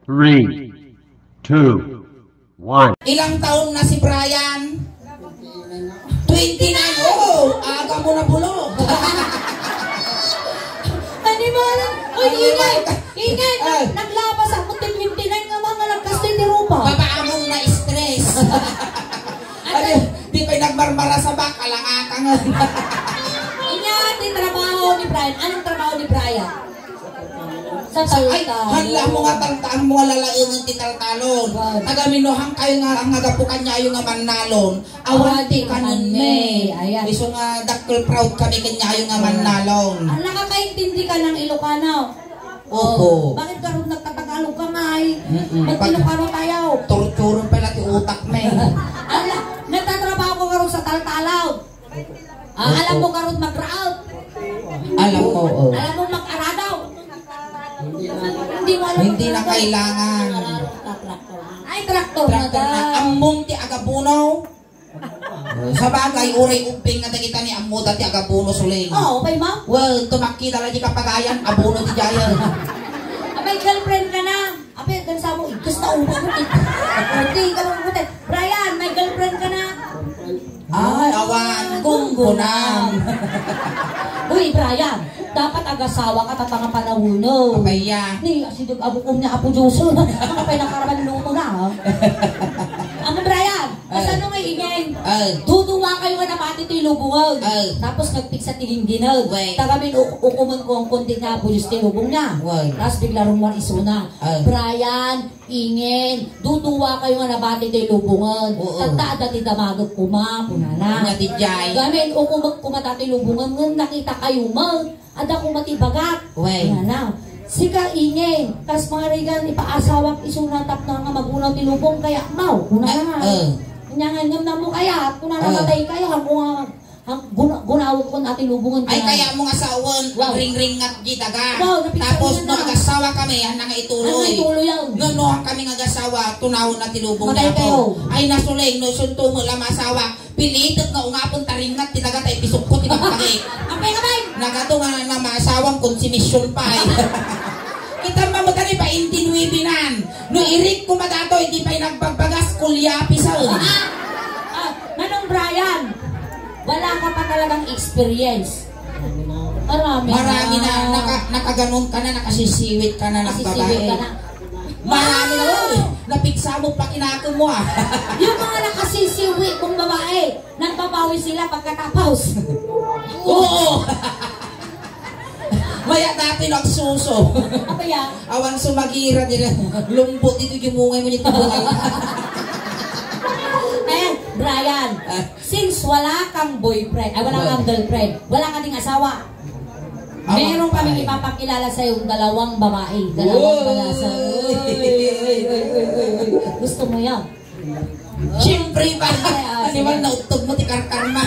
3, 2, 1. Ilang taon na si Brian? 29. Oh, aga mo na bulog. Animalan! Uy, ingay! Ingay! Naglabas ako 29 nga mga nagkastoy ni Rupa. Babaamong na stress. Ano, di pa'y nagmarmara sa bak, alangaka nga. Ingat yung trabaho ni Brian. Anong trabaho ni Brian? Sa Ay, taltal. hala mo nga taltaan mo lalaingan ti taltalon. Tagaminuhang kayo nga ang nagapukan niya yung nga manalon. Awanti kanon me. Ayan. Iso nga dakkel proud kami kanya yung nga manalon. Ang nakakaintindi ka ng Ilocano. Opo. Bakit ka rin nagtatagalog ka nga eh? Mag-Ilocano tayo. Turturong pala ti utak me. Ala, nagtatrabaho ko ka rin sa taltalaw. Alam mo ka rin mag-route. Alam mo, oh. Alam mo mag-aradaw. Hindi mo alam. Hindi na kailangan. Ay, traktor na Traktor na. daw. Among ti agabunaw. Sa bagay, uray umping nga kita ni Ammo dati agabuno suling. Oo, okay ma? Well, tumakita lagi kapagayan, abuno ti Jayan. May girlfriend ka na. Ape, gansa mo, gusto ko ba ko? Hindi ka mo puti. Brian, may girlfriend ka na. Ay, awan, gunggunam. Uy, Brian, dapat agasawa ka tatanga panahuno. Papaya. Ni, asidog abukom niya apo Diyoso. Nakapay ng karaman luto na, ha? Amo, Brian, asa nung ingay? Duduwa kayo nga napati ito ilubungan. Tapos nagpiksa tiging ginag. Tagamin ukuman ko ang konti na apo Diyos tilubong na. Tapos bigla rin mo isuna. Brian, ingin, duduwa kayo nga napati ito ilubungan. Tagtaada ti damagag kuma, punana. Nga ti Jay. Gamin, ukumag kumatati ilubungan nga nakita kayo mag. Ada ko matibagat. Punana. Sika ingay, kas mga regan ipaasawak isunatap na nga magunaw tilubong kaya mau, kuna na. Nyangan na mo kaya, kuna namatay kayo, ang gunawag ko natin lubungan. Ay kaya mo nga sa uwan, ring-ring at gitaga. Tapos no agasawa kami, yan nga ituloy. No kami nga agasawa, tunawon na tilubong na ako. Ay nasuling, no sunto mo lang masawa. Pilitot nga ungapon taringat, tinaga tayo pisok ko, tinagpagi. Apay ka ba? Nagato nga na masawang konsumisyon pa eh. Kita mamutani pa intinuibinan. No irik ko madato, hindi pa nagpagbagas kulyapi sa Manong Brian, wala ka pa talagang experience. Marami na. Nakaganon ka na, nakasisiwit ka na ng babae. Marami na yun. Napiksa mo pa kinako mo ah. Yung mga nakasisiwi kong babae, nagpapawi sila pagkatapos. Oo. Maya dati nagsuso. Apa yan? Awan sumagira nila. Lumbot ito yung mungay mo nito bungal. Ayan, Brian, since wala kang boyfriend, wala kang girlfriend, wala ka ding asawa, meron kaming ipapakilala sa yung dalawang babae. Dalawang balasa. Gusto mo yan? Siyempre ba? Di ba nautog mo ti karkarma?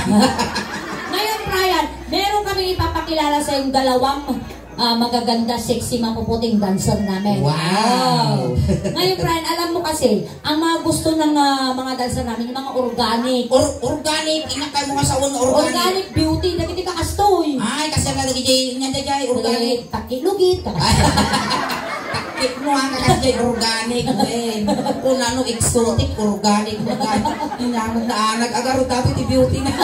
Ngayon, Brian, meron kaming ipapakilala sa yung dalawang magaganda, sexy, mapuputing dancer namin. Wow! Ngayon, Brian, alam mo kasi, ang mga gusto ng mga dancer namin, yung mga organic. Organic? Inakay mo nga sa uwan organic. Organic beauty, nagiti ka kastoy. Ay, kasi nalagay nga dyan, organic. Takilugit. Takip mo nga kasi organic. Kung ano, exotic, organic. Inamag na nag-agaro dati ti beauty na.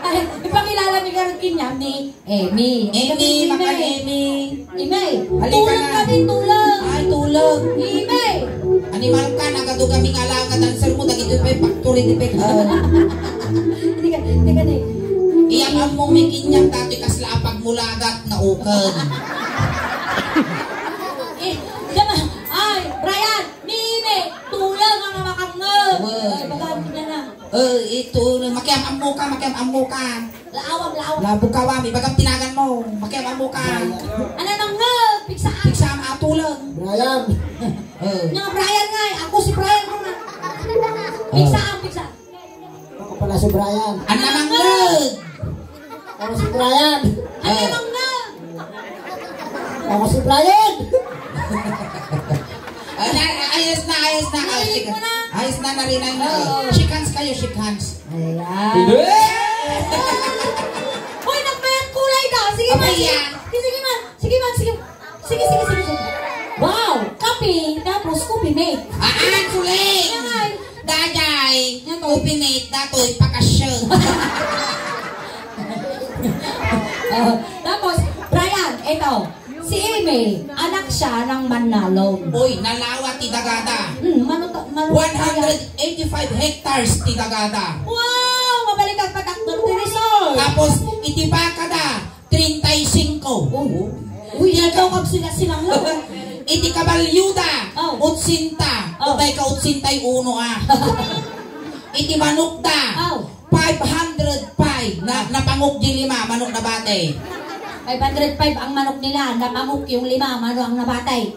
Ay, ipakilala ni Karukin niya ni Amy. Amy, makan Amy. Amy, Halika tulog na. kami, tulog. Ay, tulog. Amy. Animal ka, nagado kami alaga dancer mo, dagito pa yung factory di pa. Hindi ka. Iyang mo may kinyang dati kasla pagmulagat na ukan. Ay, Brian, ni Amy, tulog ang makangag. Ay, bagamit niya na. Ito, makiam amo ka. Laawam. Labo ka wami, bagam tinagan mo. Makiam amo ka. Ano nang ngag? Piksaan. Piksaan atulang. Brian. Nga Brian nga, ako si Brian ko nga. Piksaan. Ako pala si Brian. Ano nang ngag? Ako si Brian. Ano nang ngag? Ako si Brian. Ayos na narinan na. Shake hands kayo, shake hands. Ayan. Hoy, nagbayad kulay ka. Sige man. Sige man. Wow, kape. dato'y pakasyon. Tapos, Brian, ito. Si Amy, anak siya ng Manlalong. Uy, nalawa ti Dagada. 185 hectares ti Dagada. Wow! Mabalik ang patakdor ti Rizal. Tapos, itibakada, 35. Uy, ikaw kag sila-silang lang. Iti kabalyuda, Oh. 80. Oh. Utay ka 81 ah. Iti manukda, 505. Napanguk di 5, manok na bate. 505 ang manok nila, napamuk yung 5, ano ang nabatay.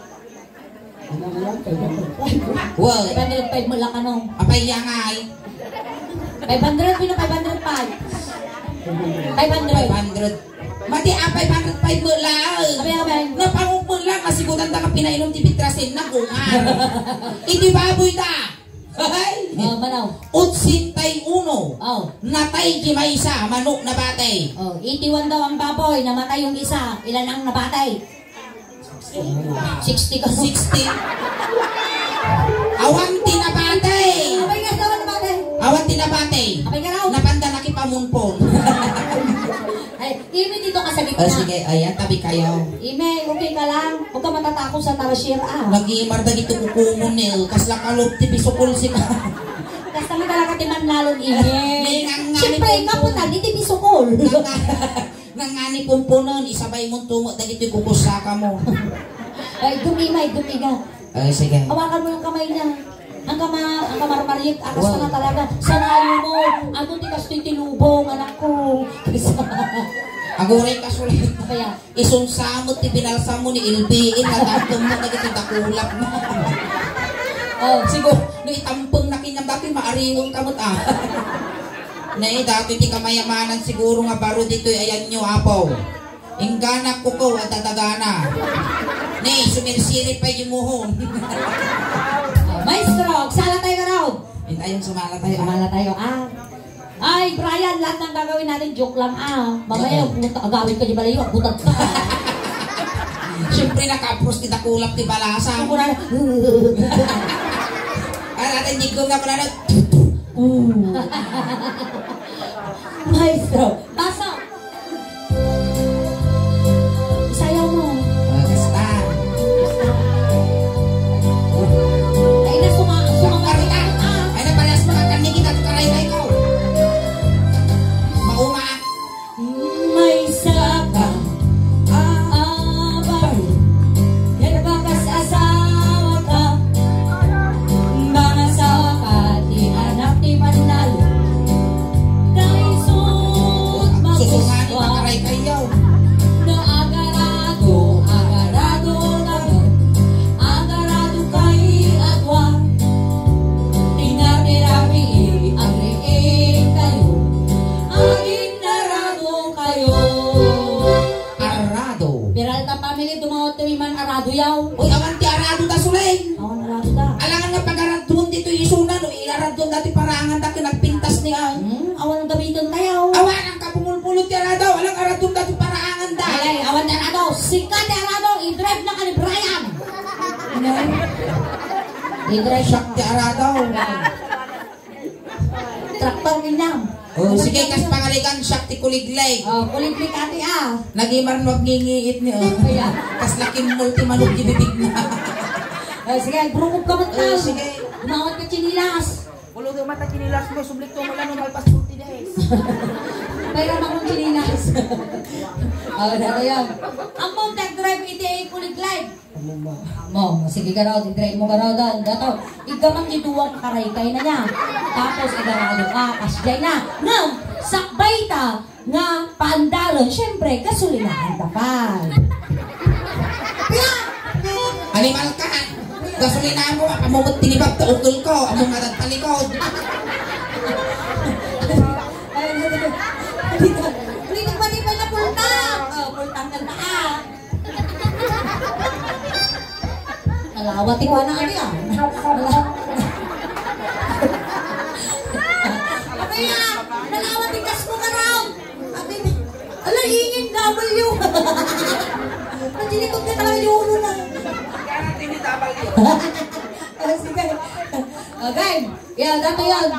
Wow. 505 mo lang anong. Apay yangay. 500, pino 505. 500. 500. Mati 505 mo lang. Abay. Napanguk mo lang kasi kutan ka pinainom ti Pitrasin na kungan. Iti baboy da. Ay. Manaw. 81. Oh. Natay di may isa, manok na batay. Oh, 81 daw ang baboy, namatay yung isa. Ilan ang nabatay? 60 ka. 60. Awan tinabatay. Abay nga daw nabatay. Awan tinabatay. Abay nga raw. Napanda na kipamunpon. Ay, Ime dito ka sa gitna. Sige, ayan, tabi kayo. Ime, okay ka lang. Huwag ka matatakot sa tarasir Nag-iimar na dito kukumun kasla kalop ti bisukul si ka. Basta mo talaga ti Manlalong Ime. Ngangani Siyempre, kaputan, di ti bisukol. Nangani pumpunon, isabay mong tumo na dito kukusaka mo. Ay, dumimay, dumiga. Ay, sige. Hawakan mo yung kamay niya. Ang kamarmarit, akas ka na talaga. Sanayo mo, ano ti kasto'y tinubong, anak ko. Aguray ka sulit. Kaya, Isunsamot ti binalsa mo ni Ilbiin, nagagam mo, nagitidakulap mo. oh, Siguro, no itampong na kinyang bakit maaringon kamot Nay, dati ti kamayamanan siguro nga baro dito ayan nyo apaw. Ingganak ko ko at tatagana. Nay, sumirsiri pa yung muhon. Maestro, sala tayo ka raw. Ayun, sumala tayo. Kamala tayo, Ay, Brian, lahat ng gagawin natin, joke lang, Mamaya, agawin ka di balayo, butat ka. Siyempre, nakapros ti takulap ti balasa. Mura na. Ay, natin, di ko na pala na. Maestro, pasok. Isayaw mo. Kasta. Ay, na Sumangkari ka. Ay, napalas mga kanig kita at karay na ikaw. Mauma. May saka abay, yan bakas asawa ka. Mga saka, di anak di Manlalo. Kay suot Susungani maguswa, na karay kayo. na agarado naman. Agarado kay adwa. Tinatirapi ang liig kayo. Aging narado kayo. Arado. Peralta family, dumawat to man arado yaw. Uy, awan ti arado ta sulay. Awan arado da. Alangan nga pag-aradon dito isunan. O iradon dati parangan dati nagpintas niya. Awan ang gamiton tayo. Awan ang kapumulpulot ti arado. Walang aradon dati parangan da. Ay, awan na arado. Sikat na arado. I-drive na ka ni Brian. I-drive siya. Ti arado. Traktor ninyam. Oh, sige kas pangaligan siya ti kuliglay. Kuliglig ati Nagimar ngingiit ni Kaya. Kas laking multi manok di bibig na. Sige, brukop ka man ka. Sige. Umawat ka chinilas. Ulo do mata kinilas mo sublik to mula no malpas 40 days. Mayroon akong chinilas. Dito yan. Ang mong nag-drive iti ay kuliglig. Mo, sige ka raw, i-drive mo ka raw daw. Dato, igamang iduwang karay-kay na niya. Tapos igarado ka, kasjay na. Ngaw, sakbay ta nga paandalon. Siyempre, gasolinahan ta pa. Animal ka. Gasolina mo, among tinibag ta utol ko, among adat palikod. Hindi nagpanipay na pultang. Pultang ng paa. Nalawati ko na ano yan. Kaya, nalawati kas mo ka raw. Ala, ingin W. Natinitog na talaga yung ulo na. Sige. Okay. Yan, dato yan.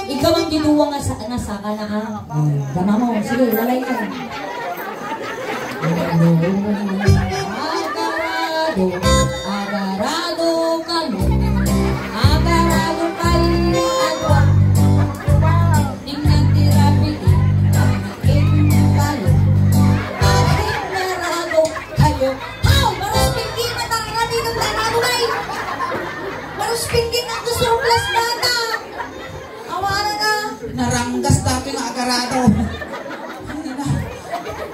Ikaw ang ginuwa nga saka na ha. Gama mo, sige, lalay ka. Agarado, agarado kami. Agarado kami agwa. Tingnan tirapi, tayo. Agarado kayo. How? Maros pinggit matangkati ng darado na eh. Maros pinggit ang surplus data. Awara na. Naranggas dati nga agarado.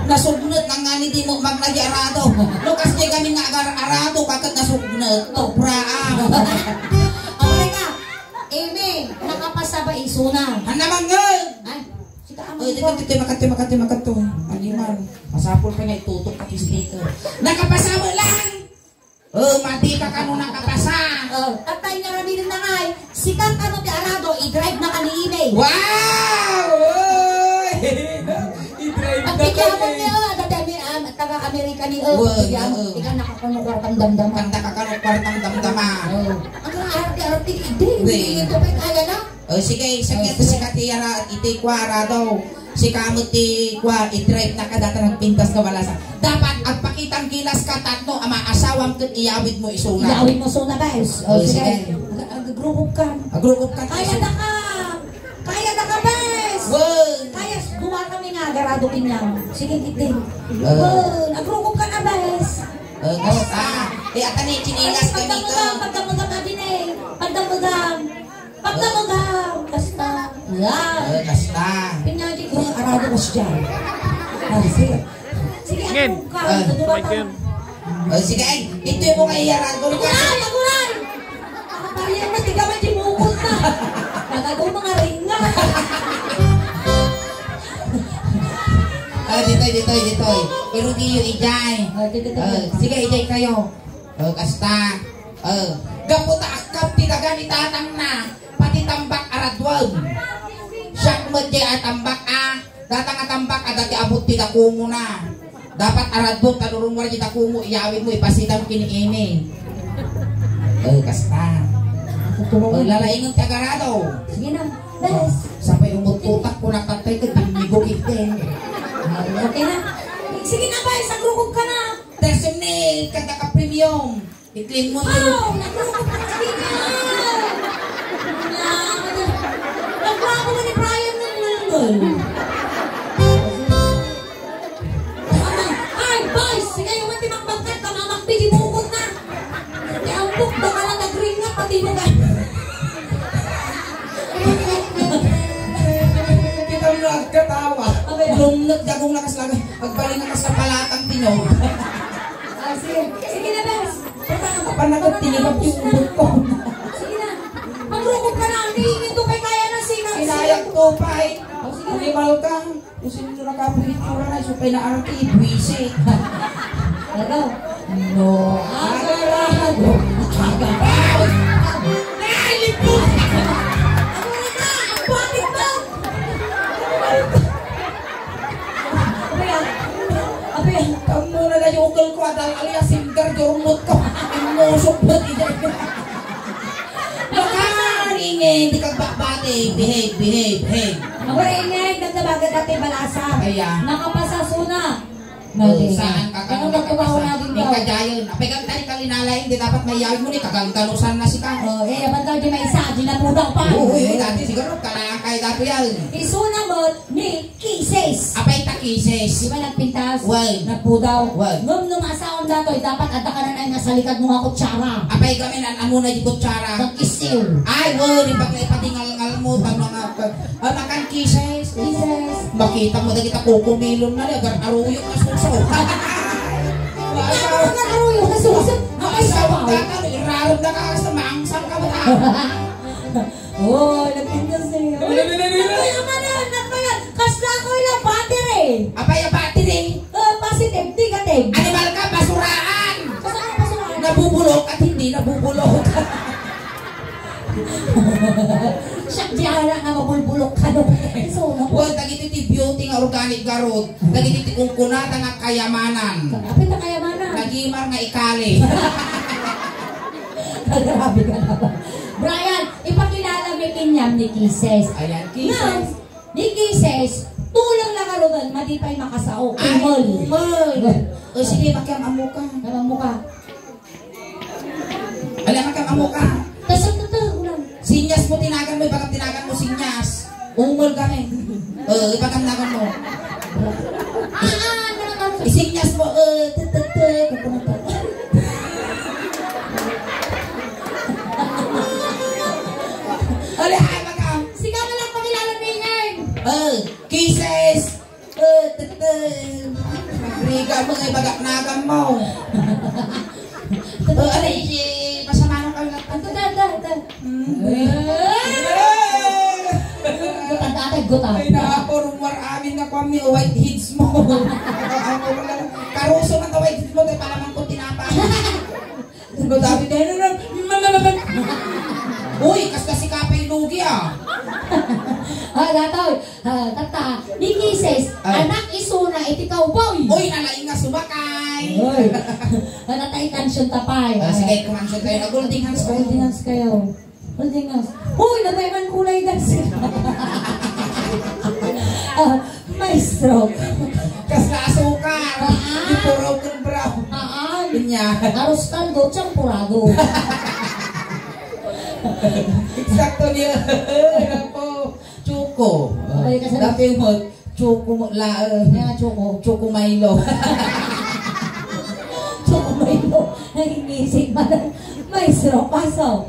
Nasugnot nga nga di mo magnagyarado. Lukas di kami nga agarado kakat nasugnot. Tobraang. Okay ka. Amy, nakapasa ba isuna? Hanaman nga! Ay, sika ang Ay, makati. Animal. Masapol pa nga itutok pati speaker. Nakapasa mo lang! Oh, mati ka kano nakapasa. Tatay nga rami na nga eh. Sikang kano ti arado, i-drive na ka ni Amy. Wow! Oy! I-drive Ang na pigyamon kami. niya, dati taga-Amerika ni Wow, ikaw nakakunukar kang damdaman. Kanta ka kano kwartang damdama. Ang arti-arti, hindi. Hindi. Ito pa kaya na. Oh, sige, sakit si Katiyara at iti kwara daw. Si kamot ti kwa, i-drive na ka data ng pintas ka walasa. Dapat ang pakitang gilas ka tatlo, ama asawang kut iyawid mo isuna. Iyawid mo suna guys. Oh, sige. Agrupok ka. Agrupok ka. Kaya na ka. Kaya na ka bes. Wow! Kaya gumawa kami nga garado kinyang. Sige kitin. Wow, agrupok ka na bes. Gasta. Ata ni chinilas ka nito. Pagdamugang ka din eh. Pagdamugang. Basta. Yan. Gasta. Pinyaji ko yung arado ko siya. Sige. Sige, agrupok ka. Sige, ito mo kay Yaran. Magulan! Nakapalihan na, tiga man dimukot na. Nagagaw mga ringa. Dito. Pero di yung ijay. Sige, ijay kayo. Gasta. Gaputa akap tinaga ni tatang na. Pati tambak aradwag. Siyak mo di atambak datang atambak dati abot tinakungo na. Dapat aradwag tanurong mo rin tinakungo. Iyawin mo ipasitam kini-ini. Gasta. Lalaingon tagarado. Sige na, bes. Sabay umututak ko nakatay ka tinigog itin. Okay na. Sige na, bes. Nagrukog ka na. Tersim ni kada ka premium. I-claim mo Wow! Nagrukog ka na. Sige na. Nagwako mo ni Brian ng lulul. Ay, boys! Sige, yung matimang bangkat. Kamamagpi, dimukot na. Kaya ang bukdo ka lang nag-ring na. Pati mo ka. Kita mo nagkatawa. Lumnot gagong lakas lang. Pagbaling na sa palatang tinog. Sige na, bes. Panagot tinigap yung ubod ko. Sige na. Magrukog ka na. Hihingin to kay kaya na sinang. Inayang ko pa eh. Ulimal ka. Kung sino na kapulit ko na supay na arti. Buwisi. Agaw. No. Agarado. Agarado. Nalipot. Ano na ka? Ang pangit ba? Ape. Kamu na yung ukol ko adal alias singar jornot ko. Imusok ba tidak? Makaringin, di ka bakbate. Behave. Maburingin, nagdabagan natin balasa. Kaya. Nakapasa suna. Saan ka Ano nagtumaw natin May daw? kadayon. Apegang tali kalinalain, di dapat may yawid mo ni kaganggalusan na si ka. Yaman daw di may isa, di napudaw pa. Uy, dati siguro kalakay dati yan. Isuna mo ni Kisses. Apay takises. Di ba nagpintas? Wal. Nagpudaw. Wal. Ngum asaon datoy, dapat ada ka na na nasa likad mo nga kutsara. Apay kami ano na di kutsara. Nag-isiw. Ay, wow, di ba patingal-ngal mo, tanong nga, makan kises. Kisses. Makita mo na kita kukumilon na, agar aruyok na susaw. Ano nga naruyo na susot? Ay, sabaw. Irarog na ka sa maangsang ka ba? Oh, nagpintas na yun. Ano naman, nagpayan. Kasla ko ilang battery. Apay abati din. Positive, negative. Animal ka, basuraan. Kasama pasungan. Nabubulok at hindi nabubulok. Siya diyara nga mabulbulok ka doon. So, Huwag dagiti ti beauty nga organic garot. Dagiti ti kungkunata nga kayamanan. kapit na kaya mana. Nagimar nga ikali. Grabe ka naman. Brian, ipakilala kami kinyam ni Kises. Ayan, Kises. Ni Kises, tulang lang kalugan, madipay makasao. Umol. O sige, makiamamo ka. Namang ka. Alam, makiamamo ka. Tasang ulam. Sinyas mo tinagan mo, ipagam tinagan mo sinyas. Umol kami. Ipagam tinagan mo. Isinyas mo, Sigaw na lang pamilala ni Ingay. Kisses. Magriga mo, ibagak-nagan mo. Pasamahan ka lang. Gutan. Ay, nakapurumar amin na kami, white heads mo. Karuso man ka white heads mo, kaya palamang ko tinapa. Sabi tayo na, uy, kasi kapay lugi ah. Datoy, tata, ni Kises, anak isuna, itikaw boy. Uy, nalaing nga sumakay. Uy, natay kansyon tapay. Sige, kumansyon tayo na Golding Hands kayo. Golding Hands kayo. Golding Hands. Uy, nabayman kulay gas. Maestro. Kas na asukar. Ipuraw kong brown. Pinya. Arroz caldo, champurado. Eksakto niya. Ako, Chuko. Dati mo, Chuko mo, Chuko Milo. Chuko Milo. Nangingisig ba na? Maestro, pasok.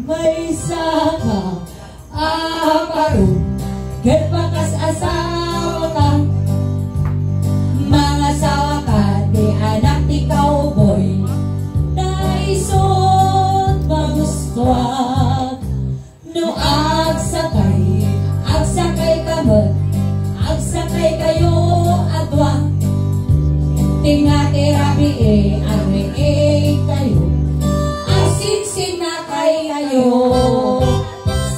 May saka, amaru, ket bakas asawa ka. Mga asawa ka, di anak ti cowboy. Naisod magustuhan. No agsakay kamat, agsakay kayo adwa. Tingati rabi ari kayo. Asin na kayo.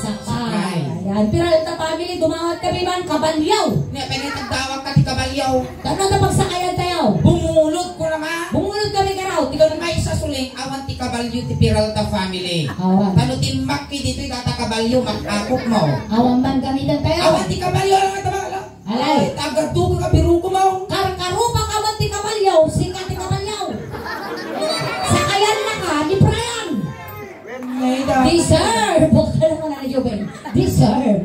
Sakay. Ayan, Peralta family, dumawat kami man, kabalyaw. Pinitagdawag ka di kabalyaw. Tanong na pagsakayan tayo. Bumulot ko naman. Bumulot kami karaw. Ikaw na may sa suling, awan ti kabalyo ti Peralta family. Awan. Tano ti Maki dito itata kabalyo, makakop mo. Awan man gamitan tayo. Awan ti kabalyo lang ito ba? Alay. Tagadugo ka, birugo mo. Karkarupa ka man ti kabalyaw, sika ti kabalyaw. Sakayan na ka, ni Brian. Deserve. Bukta na ko na ni Joben. Deserve.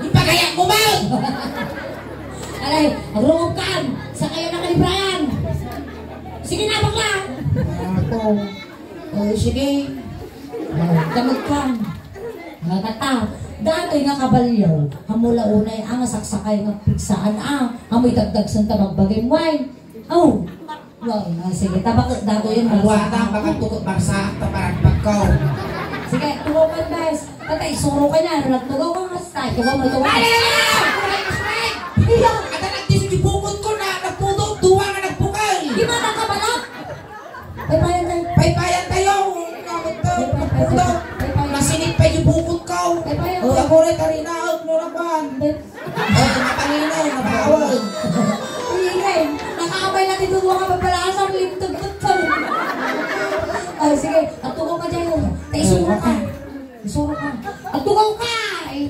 Ipagaya mo ba? Alay, rukan. Sakayan na ka ni Brian. Sige na, bakla. Ako. Sige. Gamot ka. Tata. Dato'y nga kabalyaw. Hamula unay ang saksakay ng pigsaan amoy dagdag santa magbagay wine. Oh. Wow, sige, tabak dato yun. Alwata, baka tukot barsa, taparang pagkaw. Sige, tugaw ka guys. Tatay, suro ka na. Nagtugaw ka nga sa tayo. Tugaw mo, tugaw. Iya! Ada nagdisibukot ko na, nagpudot, duwa nga nagpukal. Gimana ka ba na? Paypayan tayo. Paypayan tayo. Pudot. Masinip pa yung bukot ko. Paypayan. Ako rin karinaog, nuraban. Napaninaw, napawag. Ingay, nakakamay natin tuwa ka papalasang limtog ko. Ay, sige, at tugaw ka dyan. Tay, suro ka. Suro ka. At tugaw ka.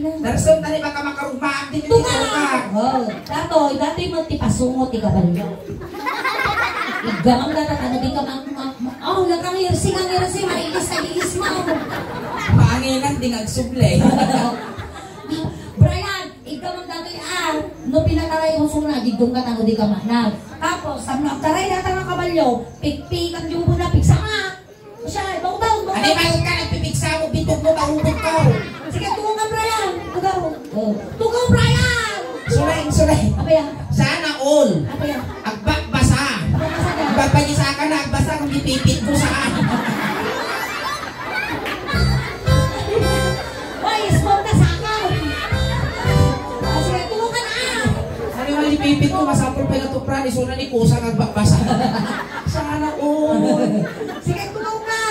Narsong tani baka makarugmaak din yung Tugaw ka. Oh, dato'y magtipasungot, ikabalyo. Igamang data, ano di ka oh, lakang irsing, mailis na ilis mo. Paanginan, di nagsublay. Brian, igamang dato'y no pinataray mo suna, digdong ka tango di ka manag. Tapos, samno, taray data ng kabalyo, pikpik ang yubo na, piksa nga. Siya, bawdaw. Ano yung ka, nagpipiksa mo, bitog mo, mahubog ka. Sige, tugaw ka, Brian. Tugaw. Tugaw, Brian! Suray. Apa yan? Sana all. Apa yan? Agbak basa. Apa basa ka? Bagpanyisa ka na, agbasa kung ipipit ko saan. Hoy, smoke na sakaw. Sige, tugaw ka na. Ano yung ipipit ko, masapol pa yung tupran, isuna ni kusang agbak basa. Sana all. Sige, tugaw ka.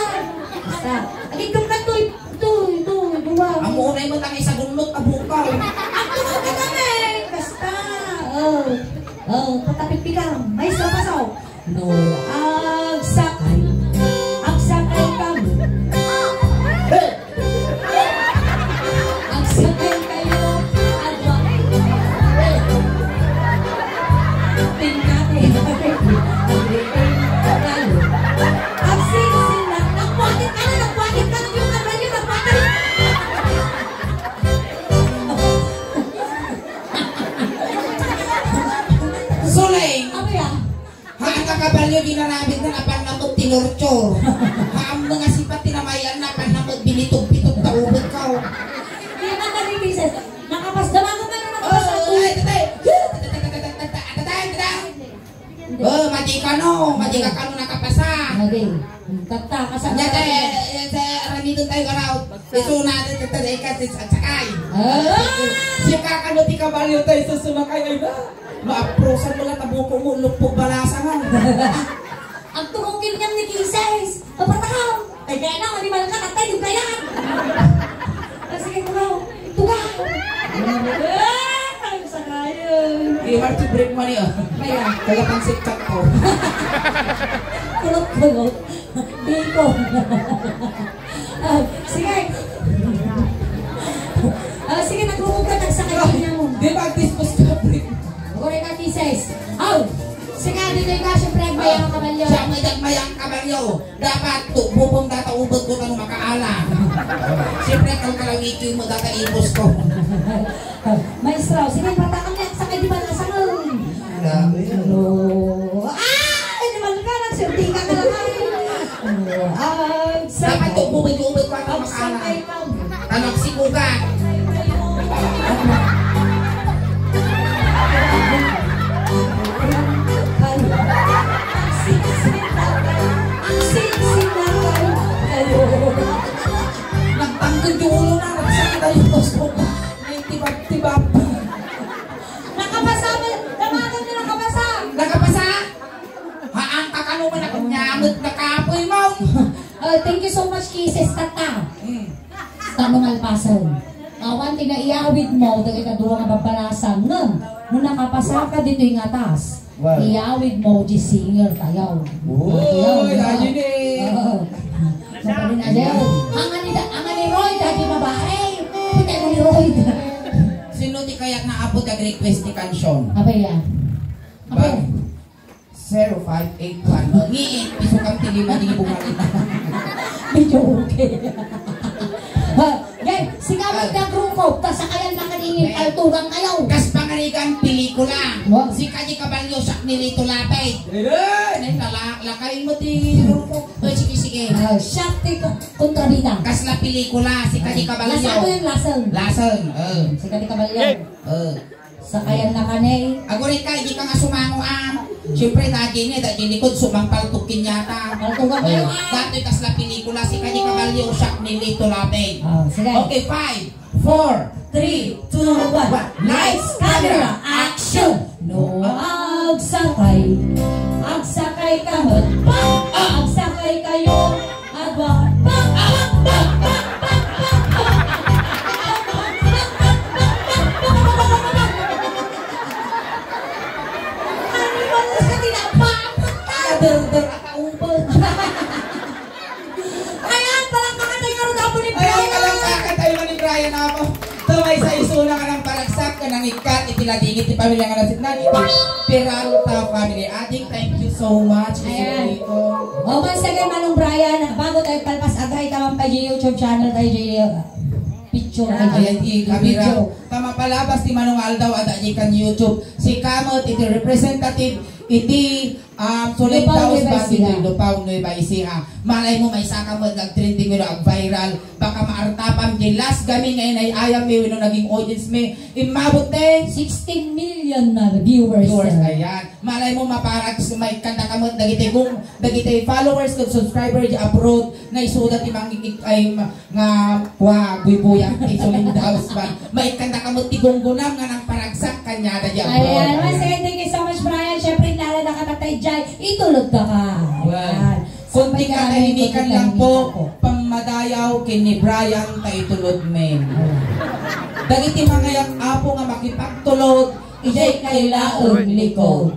Basta, agigdong ka, duwa. Ang unay mo tangay sa gunlot, abukaw. Ang tugaw ka kami. Basta. Patapit ka. May sapasaw. No, agsakay kami. kabalyo ginanabit na napan namot tinurchor. Haam mga sipat tinamayan napan namot binitog-bitog taubot ka. Kaya nga kami, Princess, nakapasdama ko man nakapas sa tuwid. Majika no, majika kanu nakapasa. Okay. Tata, kasama Ya ka. rami doon tayo karaw. Iso natin tatalikat at sakay. Siya kakano ti kabalyo tayo susumakay ay ba? Maaprosan mo lang tabuko mo, lupog balasa nga. Ang tungkil niyang ni Kisses. Papatakaw. Ay kaya na, manimal ka, tatay, yung kayan. Sige ko raw. Tugaw. Ang sakayan. Hard to break money Kaya. Kaya pang sikkat ko. Kulot-kulot. Biko. Sige. Sige, naglukog ka, nagsakay niya mo. Di ba dispose ka break? Correct ka, Kisses. Sige, dito yung ka, syempre, mayang kabalyo. Siya may dagmayang kabalyo. Dapat bubong data ubod ko nang makaala. Siyempre kung kalawiki mo data ibos ko. Maestro, sige, patakam niya. Sakay di ba nasangon? Di ba ka, nagsurti ka ka lang. Dapat bubog-ubod ko nang makaala. Tanong sikugan. Nagtanggal yung ulo na. Nagsakit ang ibos ko. May tibab-tibab. Nakapasa, damagan niyo nakapasa. Nakapasa? Haang kakanuman ako nyamot na kapoy mo. Thank you so much, Kisses, tata. Tanong alpasan. Awan tinaiawid mo, dahil kadua nga babalasan nun. Nung nakapasa ka dito yung atas, iawid mo, di singer tayaw. Uy, lagi ni. Mabalin ayaw. Ang ni Roy, dati babae. Puti mo ni Roy. Sino di kayak naabot ang request ni Kansyon? Apa yan? Apa yan? 0581. Ngiit, piso kang tiliman di bumalik na. Medyo okay. Gay, sigawag ka grungkop, tas sakayan na kaningin kaltugang ayaw. Kas pangarigan pelikula. Wow. Si Kaji Kabalyo sak ni Rito Lapay. Lakayin mo ti grupo. Sige. Shakti kontrabida. Kas la pelikula si Kaji Kabalyo. Lasa ko yung lasang. Lasang. Sige di kabalyo. Sakayan na kanay. Agorit ka, hindi ka nga sumango Siyempre dati niya, dati likod sumampaltukin yata. Paltugan kayo Dati kas la pelikula si Kaji Kabalyo sak ni Rito Lapay. Sige. Okay, 5, 4, 3, 2, 1. Lights, camera, action! No, agsakay kamot, agsakay kayo, agwa, Der akaumpel. Ayan, palang kakatay nga rin ako ni Ayaw Brian. ka lang kakatay mo ni Brian ako. Tumay sa isuna ka ng palagsak ka ng ikat, itiladingit, ipamilya nga ng sitnan, Piraro Tao Family. Ating thank you so much. Ayan. Once again, Manong Brian, bago tayo palpas, agay tamang pa YouTube channel tayo, picture. Ayan, kamera. Tama palabas ni Manong Aldaw at kan YouTube. Si Kamot, iti representative, iti sulit taos ba dito Lupaw Nueva Ecija. Malay mo may saka mo nag-trending mo viral. Baka maartapam di last gami ngayon ay ayam may wino naging audience may imabot 16 million na viewers. Ayan. Malay mo maparag may kanta ka mo dagiti followers kung subscriber di abroad na isudat imang ay nga buibuyang isulit taos ba. May kanta ka mo tigunggunam nga ng paragsak kanya da di abroad. Ayan. Once again, thank you so much, Brian. Siyempre, nala na katatay dyan. Itulog ka ka. Ayan. Kunti katahimikan lang po, pamadayaw kini Brian taitulod men. Dagiti mga yak apo nga makipagtulod, ijay kailaong likod.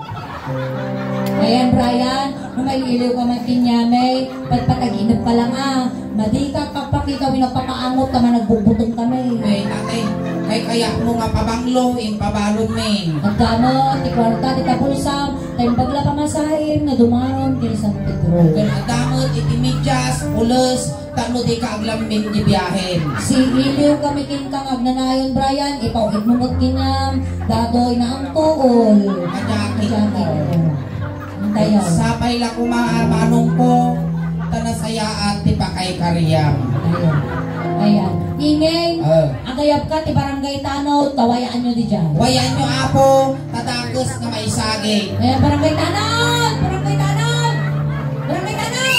Ayan, Brian, nung may iliw ka man kinyamay, pagpataginap ka lang madi ka kapakita, winagpapaangot ka man, nagbubutong kami. Ay, tatay, kay kayak mo nga pabanglo, impabalon men. Ang damo, ti kwarta, ti kapulsam, tayong bagla pamasahin, na dumaron, ti San Pedro. Ganadamot, itimidyas, ulos, tano di ka aglamin di biyahen. Si iliw kami kinkang agnanayon, Brian, ipawid mo kinam, dadoy na ang tuol. Kajakin mo. Dayon. Sapay la ko manong ko. Tanasaya at tipakay karyam. Ayan. Ayan. Ingay, agayap ka ti barangay Tanaw, tawayaan nyo di dyan. Wayan nyo apo, tatakas na may saging. Ayan, barangay Tanaw! Barangay Tanaw! Barangay Tanaw!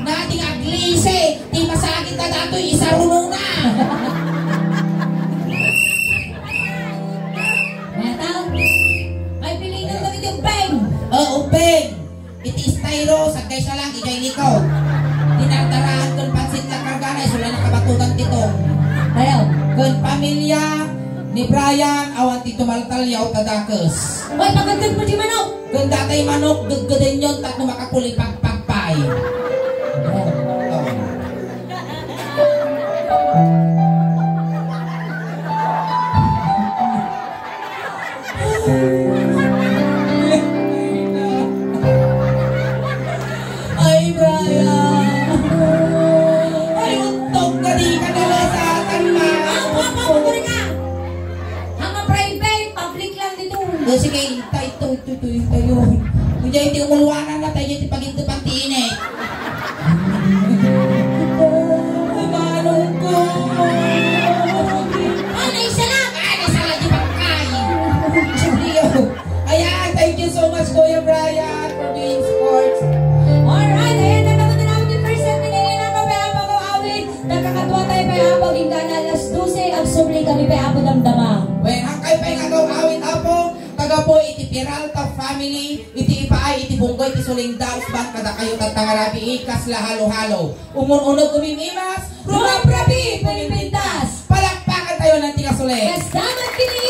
Nating aglise, di masagit na dato, isa runong na. Metang, may pilihan kami yung bang! Upeng! Iti styro, sagay siya lang, ikay likaw. Tinardaraan kung pansit na kargana, sula nakabatutan titong. Ayaw. Kung pamilya ni Brian, awan tito maltalyaw tadakas. Uy, pagagad mo di manok! Kung datay manok, gaggadin yun, tak na makapulipagpagpay. Ay, Brian! Ay, untog ka di ka nalasatan ma! Ang ka! Ang private, public lang dito. Sige, ito yun. Kung dyan hindi umulwanan na tayo, hindi paginto pang tiinig. Ay, manong ko! Naisa lang! Naisa lang di pangkay! Ayan, thank you so much, Kuya Brian, for doing sports. Alright, ayan, nagkakot na namin yung first set. Pinili na kami apa ko awit. Nagkakatwa tayo pa apa, gingana alas 12. Ang subli kami pa apa damdama. When hangkay pa yung agaw awit apo, taga po iti Peralta family, iti ipaay, iti bunggoy, iti suling dance band, kada kayo tatangarabi, ikas la halo-halo. Umun-unog umimimas, rumaprabi, pumipintas. Palakpakan tayo ng tiga suling. Kasama kini